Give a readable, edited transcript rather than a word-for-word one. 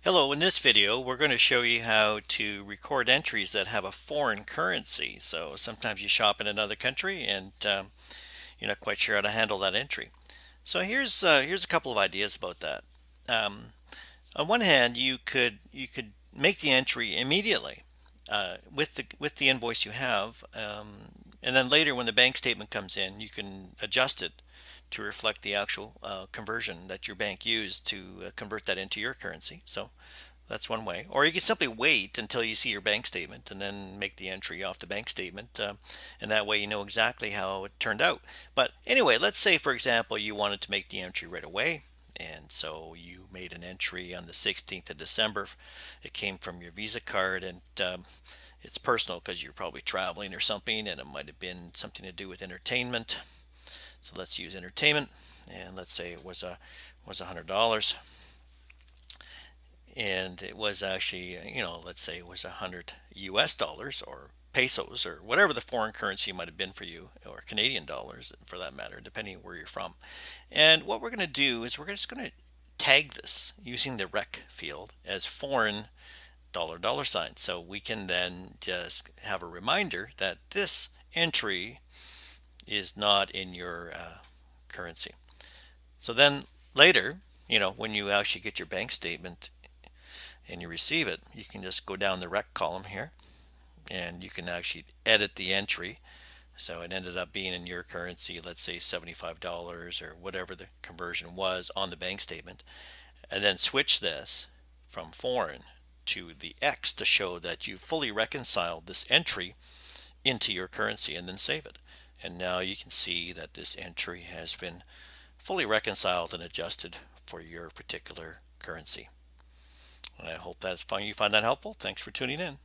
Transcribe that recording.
Hello, in this video we're going to show you how to record entries that have a foreign currency. So sometimes you shop in another country and you're not quite sure how to handle that entry. So here's a couple of ideas about that. Um, on one hand, you could make the entry immediately with the invoice you have, and then later when the bank statement comes in, you can adjust it to reflect the actual conversion that your bank used to convert that into your currency. So that's one way. Or you can simply wait until you see your bank statement and then make the entry off the bank statement. And that way you know exactly how it turned out. But anyway, let's say, for example, you wanted to make the entry right away. And so you made an entry on the 16th of December. It came from your Visa card, and it's personal because you're probably traveling or something, and it might have been something to do with entertainment. So let's use entertainment, and let's say it was $100, and it was actually, let's say it was 100 US dollars or pesos or whatever the foreign currency might have been for you, or Canadian dollars for that matter, depending where you're from. And what we're going to do is we're just going to tag this using the rec field as foreign dollar sign. So we can then just have a reminder that this entry is not in your currency. So then later, when you actually get your bank statement and you receive it, you can just go down the rec column here and you can actually edit the entry. So it ended up being in your currency, let's say $75 or whatever the conversion was on the bank statement, and then switch this from foreign to the X to show that you fully reconciled this entry into your currency, and then save it. And now you can see that this entry has been fully reconciled and adjusted for your particular currency. And I hope you find that helpful. Thanks for tuning in.